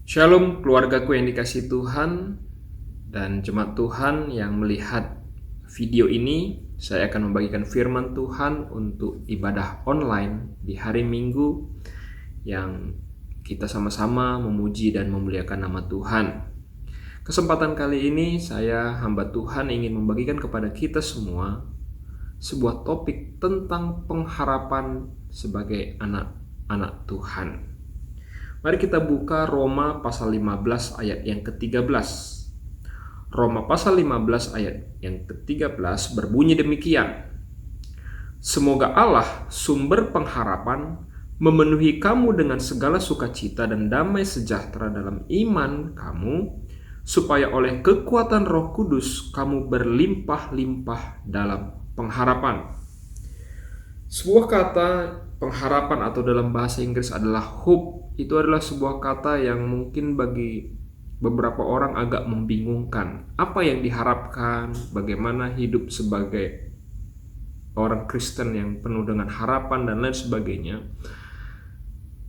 Shalom keluargaku yang dikasihi Tuhan dan jemaat Tuhan yang melihat video ini. Saya akan membagikan firman Tuhan untuk ibadah online di hari Minggu yang kita sama-sama memuji dan memuliakan nama Tuhan. Kesempatan kali ini saya hamba Tuhan ingin membagikan kepada kita semua sebuah topik tentang pengharapan sebagai anak-anak Tuhan. Mari kita buka Roma pasal 15 ayat yang ke-13. Roma pasal 15 ayat yang ke-13 berbunyi demikian. Semoga Allah, sumber pengharapan, memenuhi kamu dengan segala sukacita dan damai sejahtera dalam iman kamu, supaya oleh kekuatan Roh Kudus kamu berlimpah-limpah dalam pengharapan. Sebuah kata pengharapan atau dalam bahasa Inggris adalah hope. Itu adalah sebuah kata yang mungkin bagi beberapa orang agak membingungkan. Apa yang diharapkan, bagaimana hidup sebagai orang Kristen yang penuh dengan harapan dan lain sebagainya.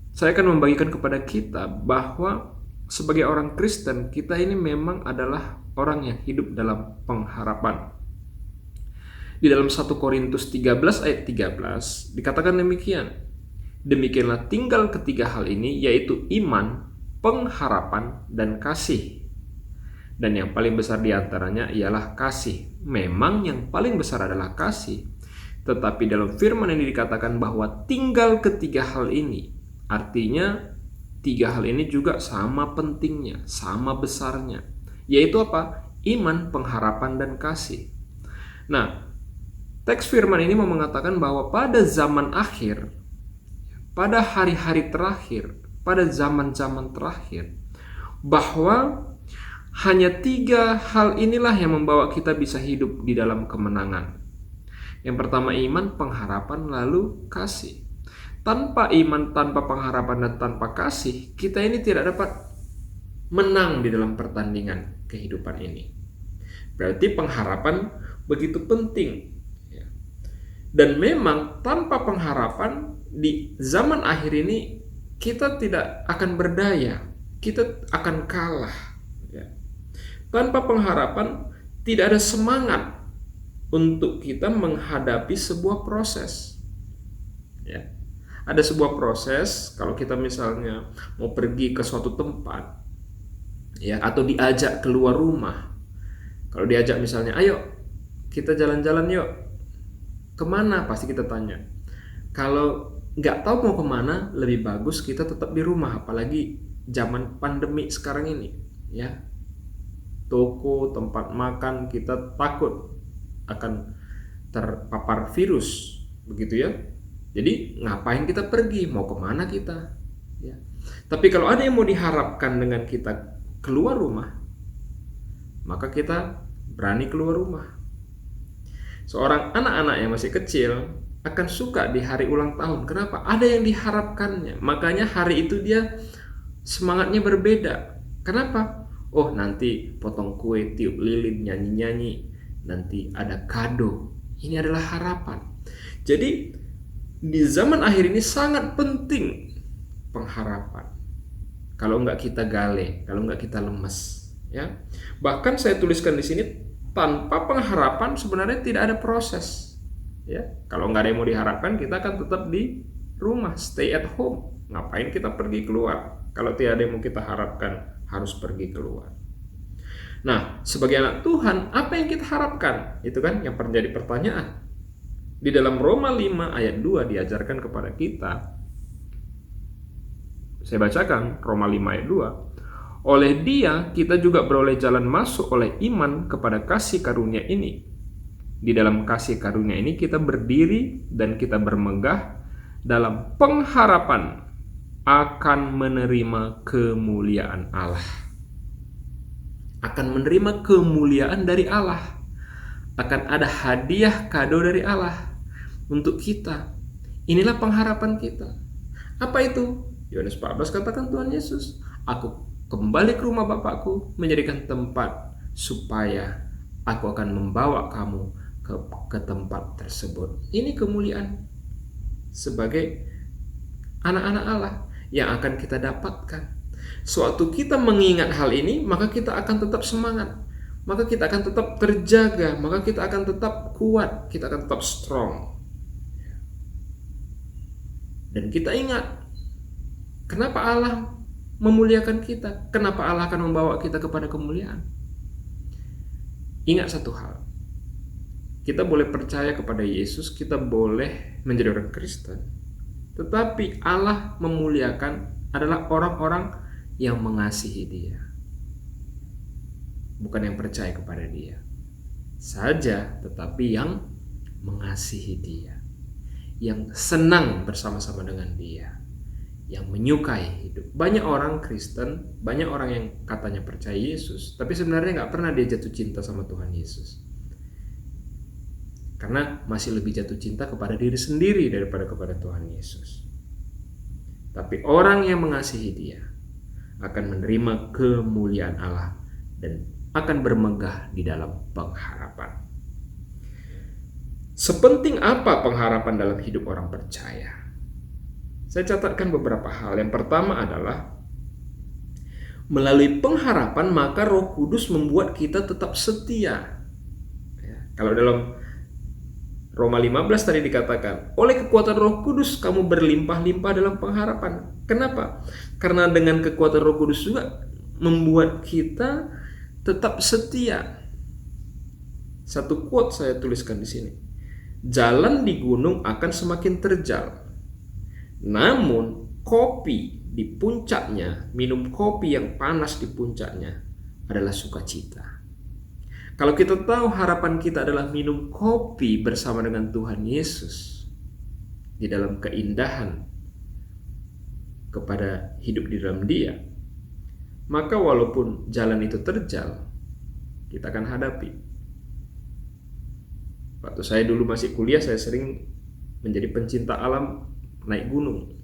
Saya akan membagikan kepada kita bahwa sebagai orang Kristen, kita ini memang adalah orang yang hidup dalam pengharapan. Di dalam 1 Korintus 13 ayat 13 dikatakan demikian. Demikianlah tinggal ketiga hal ini, yaitu iman, pengharapan, dan kasih. Dan yang paling besar diantaranya ialah kasih. Memang yang paling besar adalah kasih. Tetapi dalam firman ini dikatakan bahwa tinggal ketiga hal ini. Artinya tiga hal ini juga sama pentingnya, sama besarnya. Yaitu apa? Iman, pengharapan, dan kasih. Nah, teks firman ini mau mengatakan bahwa pada zaman akhir, pada hari-hari terakhir, pada zaman-zaman terakhir, bahwa hanya tiga hal inilah yang membawa kita bisa hidup di dalam kemenangan. Yang pertama iman, pengharapan, lalu kasih. Tanpa iman, tanpa pengharapan, dan tanpa kasih, kita ini tidak dapat menang di dalam pertandingan kehidupan ini. Berarti pengharapan begitu penting. Dan memang tanpa pengharapan di zaman akhir ini kita tidak akan berdaya, kita akan kalah. Tanpa pengharapan tidak ada semangat untuk kita menghadapi sebuah proses. Ada sebuah proses kalau kita misalnya mau pergi ke suatu tempat, atau diajak keluar rumah. Kalau diajak misalnya, ayo kita jalan-jalan yuk. Kemana? Pasti kita tanya. Kalau nggak tahu mau kemana, lebih bagus kita tetap di rumah. Apalagi zaman pandemi sekarang ini, toko, tempat makan, kita takut akan terpapar virus, begitu ya. Jadi ngapain kita pergi? Mau kemana kita? Tapi kalau ada yang mau diharapkan dengan kita keluar rumah, maka kita berani keluar rumah. Seorang anak-anak yang masih kecil akan suka di hari ulang tahun. Kenapa? Ada yang diharapkannya. Makanya hari itu dia semangatnya berbeda. Kenapa? Oh, nanti potong kue, tiup lilin, nyanyi-nyanyi. Nanti ada kado. Ini adalah harapan. Jadi di zaman akhir ini sangat penting pengharapan. Kalau enggak kita gale, kalau enggak kita lemes. Bahkan saya tuliskan di sini, tanpa pengharapan sebenarnya tidak ada proses. Kalau nggak ada yang mau diharapkan, kita akan tetap di rumah, stay at home. Ngapain kita pergi keluar? Kalau tidak ada yang mau kita harapkan, harus pergi keluar. Nah, sebagai anak Tuhan, apa yang kita harapkan? Itu kan yang menjadi pertanyaan. Di dalam Roma 5 ayat 2 diajarkan kepada kita. Saya bacakan Roma 5 ayat 2. Oleh Dia kita juga beroleh jalan masuk oleh iman kepada kasih karunia ini. Di dalam kasih karunia ini kita berdiri dan kita bermegah dalam pengharapan akan menerima kemuliaan Allah. Akan menerima kemuliaan dari Allah. Akan ada hadiah kado dari Allah untuk kita. Inilah pengharapan kita. Apa itu? Yohanes 14 katakan Tuhan Yesus, aku kembali ke rumah Bapakku, menjadikan tempat supaya aku akan membawa kamu ke tempat tersebut. Ini kemuliaan sebagai anak-anak Allah yang akan kita dapatkan. Sewaktu kita mengingat hal ini, maka kita akan tetap semangat, maka kita akan tetap terjaga, maka kita akan tetap kuat, kita akan tetap strong. Dan kita ingat, kenapa Allah memuliakan kita? Kenapa Allah akan membawa kita kepada kemuliaan? Ingat satu hal, kita boleh percaya kepada Yesus, kita boleh menjadi orang Kristen, tetapi Allah memuliakan adalah orang-orang yang mengasihi Dia, bukan yang percaya kepada Dia saja, tetapi yang mengasihi Dia, yang senang bersama-sama dengan Dia, yang menyukai hidup. Banyak orang Kristen, banyak orang yang katanya percaya Yesus, tapi sebenarnya nggak pernah dia jatuh cinta sama Tuhan Yesus, karena masih lebih jatuh cinta kepada diri sendiri daripada kepada Tuhan Yesus. Tapi orang yang mengasihi Dia akan menerima kemuliaan Allah dan akan bermegah di dalam pengharapan. Sepenting apa pengharapan dalam hidup orang percaya? Saya catatkan beberapa hal. Yang pertama adalah melalui pengharapan maka Roh Kudus membuat kita tetap setia. Kalau dalam Roma 15 tadi dikatakan, oleh kekuatan Roh Kudus kamu berlimpah-limpah dalam pengharapan. Kenapa? Karena dengan kekuatan Roh Kudus juga membuat kita tetap setia. Satu quote saya tuliskan di sini. Jalan di gunung akan semakin terjal. Namun kopi di puncaknya, minum kopi yang panas di puncaknya adalah sukacita. Kalau kita tahu harapan kita adalah minum kopi bersama dengan Tuhan Yesus di dalam keindahan kepada hidup di dalam Dia, maka walaupun jalan itu terjal, kita akan hadapi. Waktu saya dulu masih kuliah, saya sering menjadi pencinta alam, naik gunung.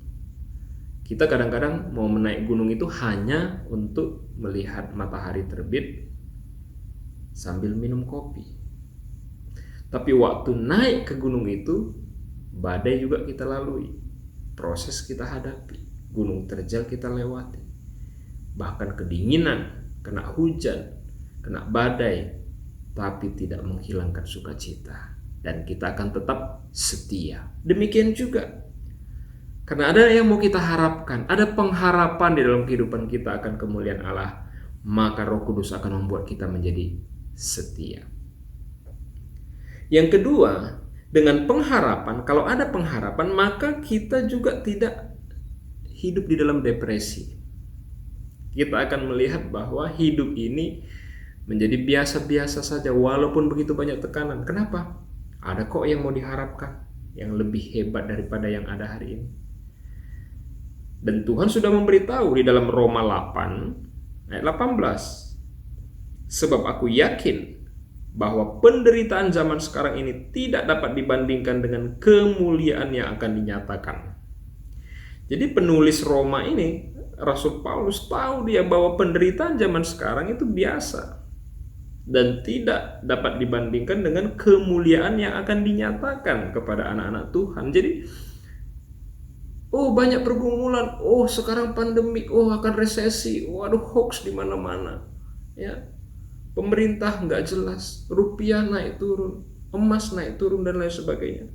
Kita kadang-kadang mau menaik gunung itu hanya untuk melihat matahari terbit sambil minum kopi. Tapi waktu naik ke gunung itu, badai juga kita lalui, proses kita hadapi, gunung terjal kita lewati, bahkan kedinginan, kena hujan, kena badai, tapi tidak menghilangkan sukacita, dan kita akan tetap setia. Demikian juga karena ada yang mau kita harapkan, ada pengharapan di dalam kehidupan kita akan kemuliaan Allah, maka Roh Kudus akan membuat kita menjadi setia. Yang kedua, dengan pengharapan, kalau ada pengharapan, maka kita juga tidak hidup di dalam depresi. Kita akan melihat bahwa hidup ini menjadi biasa-biasa saja walaupun begitu banyak tekanan. Kenapa? Ada kok yang mau diharapkan, yang lebih hebat daripada yang ada hari ini. Dan Tuhan sudah memberitahu di dalam Roma 8 ayat 18. Sebab aku yakin bahwa penderitaan zaman sekarang ini tidak dapat dibandingkan dengan kemuliaan yang akan dinyatakan. Jadi penulis Roma ini, Rasul Paulus, tahu dia bahwa penderitaan zaman sekarang itu biasa dan tidak dapat dibandingkan dengan kemuliaan yang akan dinyatakan kepada anak-anak Tuhan. Jadi banyak pergumulan, sekarang pandemik, akan resesi, waduh hoax di mana-mana, ya. Pemerintah nggak jelas, rupiah naik turun, emas naik turun dan lain sebagainya.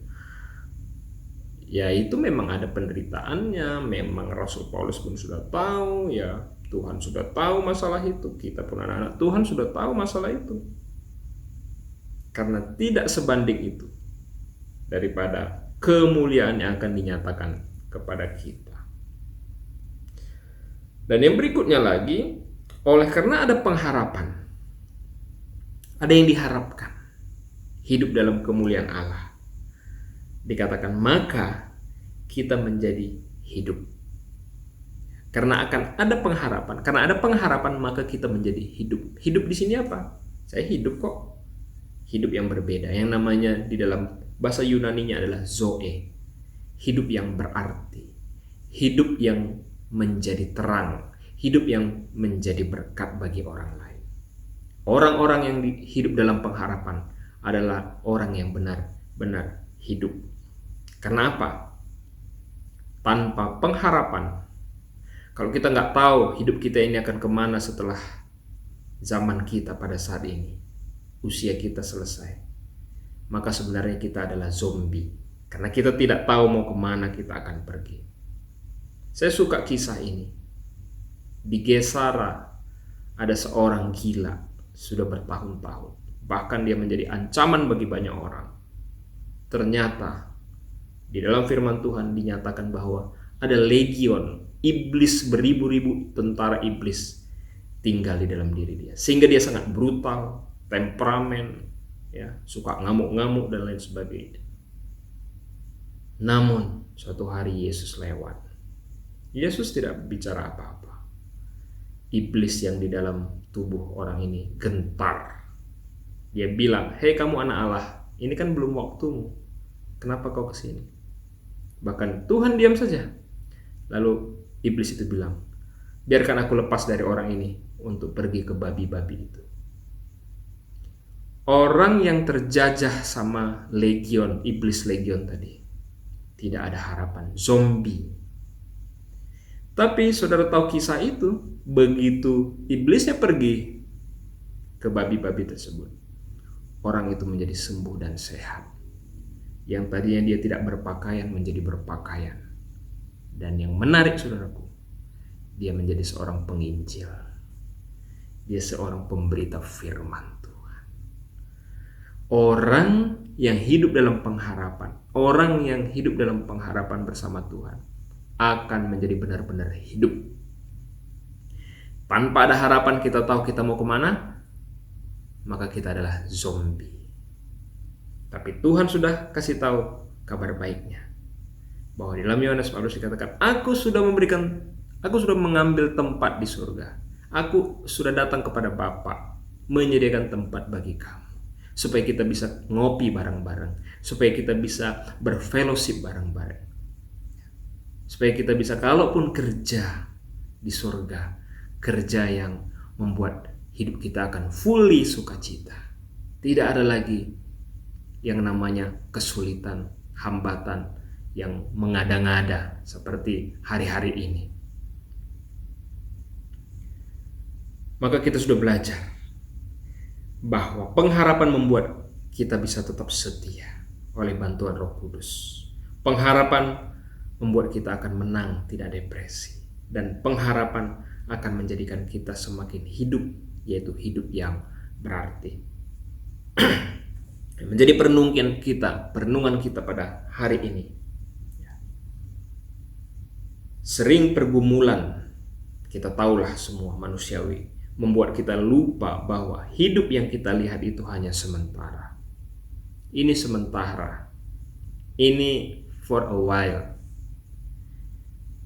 Ya itu memang ada penderitaannya, memang Rasul Paulus pun sudah tahu, ya Tuhan sudah tahu masalah itu, kita pun anak-anak Tuhan sudah tahu masalah itu. Karena tidak sebanding itu daripada kemuliaan yang akan dinyatakan kepada kita. Dan yang berikutnya lagi, oleh karena ada pengharapan, ada yang diharapkan, hidup dalam kemuliaan Allah, dikatakan maka kita menjadi hidup. Karena akan ada pengharapan, karena ada pengharapan maka kita menjadi hidup. Hidup di sini apa? Saya hidup kok. Hidup yang berbeda, yang namanya di dalam bahasa Yunaninya adalah zoe. Hidup yang berarti, hidup yang menjadi terang, hidup yang menjadi berkat bagi orang lain. Orang-orang yang hidup dalam pengharapan adalah orang yang benar-benar hidup. Karena apa? Tanpa pengharapan, Kalau kita nggak tahu hidup kita ini akan kemana setelah zaman kita pada saat ini, usia kita selesai, maka sebenarnya kita adalah zombie. Karena kita tidak tahu mau kemana kita akan pergi. Saya suka kisah ini. Di Gesara ada seorang gila, sudah bertahun-tahun. Bahkan dia menjadi ancaman bagi banyak orang. Ternyata di dalam firman Tuhan dinyatakan bahwa ada legion, iblis, beribu-ribu tentara iblis tinggal di dalam diri dia. Sehingga dia sangat brutal, temperamen, ya, suka ngamuk-ngamuk dan lain sebagainya. Namun suatu hari Yesus lewat. Yesus tidak bicara apa-apa. Iblis yang di dalam tubuh orang ini gentar. Dia bilang, "Hei kamu anak Allah, ini kan belum waktumu. Kenapa kau kesini?" Bahkan Tuhan diam saja. Lalu iblis itu bilang, "Biarkan aku lepas dari orang ini untuk pergi ke babi-babi itu." Orang yang terjajah sama legion, iblis legion tadi, tidak ada harapan, zombie. Tapi saudara tahu kisah itu, begitu iblisnya pergi ke babi-babi tersebut, orang itu menjadi sembuh dan sehat. Yang tadinya dia tidak berpakaian menjadi berpakaian. Dan yang menarik saudaraku, dia menjadi seorang penginjil. Dia seorang pemberita firman Tuhan. Orang yang hidup dalam pengharapan, orang yang hidup dalam pengharapan bersama Tuhan akan menjadi benar-benar hidup. Tanpa ada harapan kita tahu kita mau kemana, maka kita adalah zombie. Tapi Tuhan sudah kasih tahu kabar baiknya. Bahwa di dalam Yohanes 14 dikatakan, aku sudah mengambil tempat di surga. Aku sudah datang kepada Bapa, menyediakan tempat bagi kamu. Supaya kita bisa ngopi bareng-bareng. Supaya kita bisa berfellowship bareng-bareng. Supaya kita bisa kalaupun kerja di surga, kerja yang membuat hidup kita akan fully sukacita. Tidak ada lagi yang namanya kesulitan, hambatan yang mengada-ngada seperti hari-hari ini. Maka kita sudah belajar bahwa pengharapan membuat kita bisa tetap setia oleh bantuan Roh Kudus. Pengharapan membuat kita akan menang, tidak depresi. Dan pengharapan akan menjadikan kita semakin hidup, yaitu hidup yang berarti. Menjadi perenungan kita pada hari ini. Sering pergumulan, kita tahulah semua manusiawi, membuat kita lupa bahwa hidup yang kita lihat itu hanya sementara. Ini sementara. Ini for a while.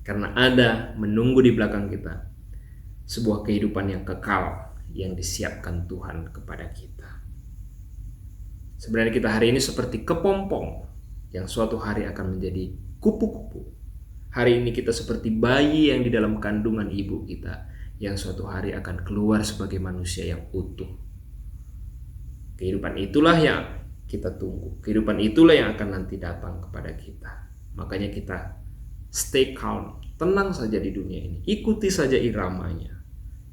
Karena ada menunggu di belakang kita sebuah kehidupan yang kekal yang disiapkan Tuhan kepada kita. Sebenarnya kita hari ini seperti kepompong yang suatu hari akan menjadi kupu-kupu. Hari ini kita seperti bayi yang di dalam kandungan ibu kita yang suatu hari akan keluar sebagai manusia yang utuh. Kehidupan itulah yang kita tunggu. Kehidupan itulah yang akan nanti datang kepada kita. Makanya kita stay calm, tenang saja di dunia ini. Ikuti saja iramanya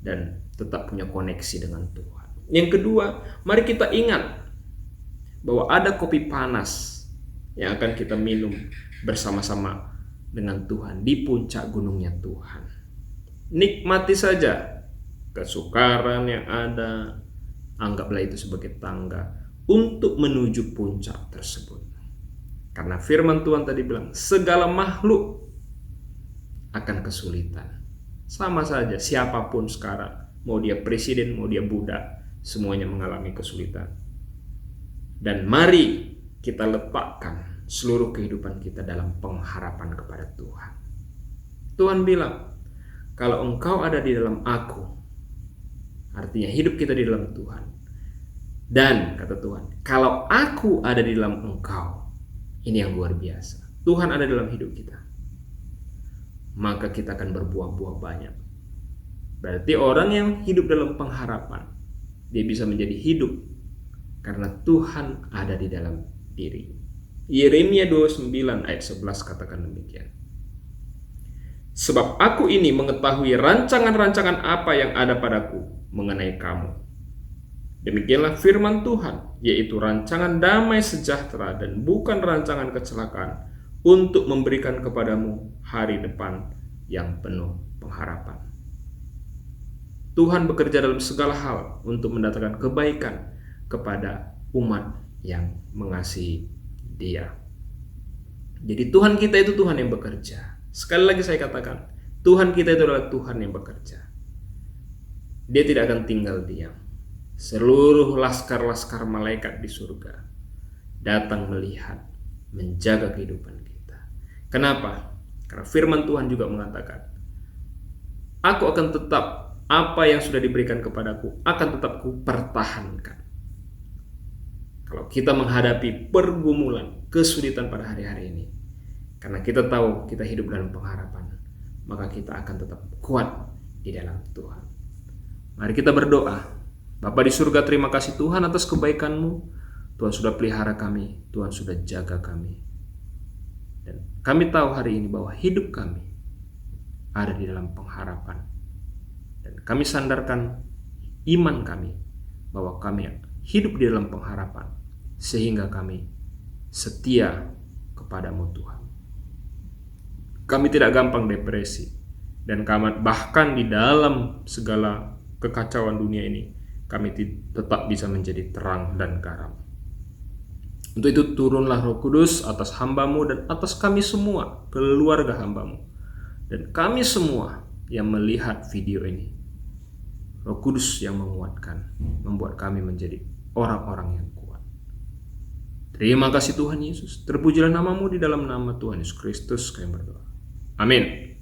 dan tetap punya koneksi dengan Tuhan. Yang kedua, mari kita ingat bahwa ada kopi panas yang akan kita minum bersama-sama dengan Tuhan di puncak gunungnya Tuhan. Nikmati saja kesukaran yang ada, anggaplah itu sebagai tangga untuk menuju puncak tersebut. Karena firman Tuhan tadi bilang, segala makhluk akan kesulitan. Sama saja siapapun sekarang, mau dia presiden, mau dia budak, semuanya mengalami kesulitan. Dan mari kita letakkan seluruh kehidupan kita dalam pengharapan kepada Tuhan. Tuhan bilang, kalau engkau ada di dalam aku, artinya hidup kita di dalam Tuhan. Dan kata Tuhan, kalau aku ada di dalam engkau, ini yang luar biasa. Tuhan ada dalam hidup kita, maka kita akan berbuah-buah banyak. Berarti orang yang hidup dalam pengharapan, dia bisa menjadi hidup karena Tuhan ada di dalam diri. Yeremia 29 ayat 11 katakan demikian. Sebab aku ini mengetahui rancangan-rancangan apa yang ada padaku mengenai kamu. Demikianlah firman Tuhan, yaitu rancangan damai sejahtera dan bukan rancangan kecelakaan, untuk memberikan kepadamu hari depan yang penuh pengharapan. Tuhan bekerja dalam segala hal untuk mendatangkan kebaikan kepada umat yang mengasihi Dia. Jadi Tuhan kita itu Tuhan yang bekerja. Sekali lagi saya katakan, Tuhan kita itu adalah Tuhan yang bekerja. Dia tidak akan tinggal diam. Seluruh laskar-laskar malaikat di surga datang melihat, menjaga kehidupan kita. Kenapa? Karena firman Tuhan juga mengatakan, aku akan tetap, apa yang sudah diberikan kepadaku akan tetap kupertahankan. Kalau kita menghadapi pergumulan, kesulitan pada hari-hari ini, karena kita tahu kita hidup dalam pengharapan, maka kita akan tetap kuat di dalam Tuhan. Mari kita berdoa. Bapa di surga, terima kasih Tuhan atas kebaikan-Mu. Tuhan sudah pelihara kami, Tuhan sudah jaga kami. Dan kami tahu hari ini bahwa hidup kami ada di dalam pengharapan. Dan kami sandarkan iman kami bahwa kami hidup di dalam pengharapan, sehingga kami setia kepadamu Tuhan. Kami tidak gampang depresi, dan kami bahkan di dalam segala kekacauan dunia ini, kami tetap bisa menjadi terang dan garam. Untuk itu turunlah Roh Kudus atas hamba-Mu dan atas kami semua, keluarga hamba-Mu, dan kami semua yang melihat video ini. Roh Kudus yang menguatkan, membuat kami menjadi orang-orang yang kuat. Terima kasih Tuhan Yesus. Terpujilah nama-Mu, di dalam nama Tuhan Yesus Kristus kami berdoa. Amin.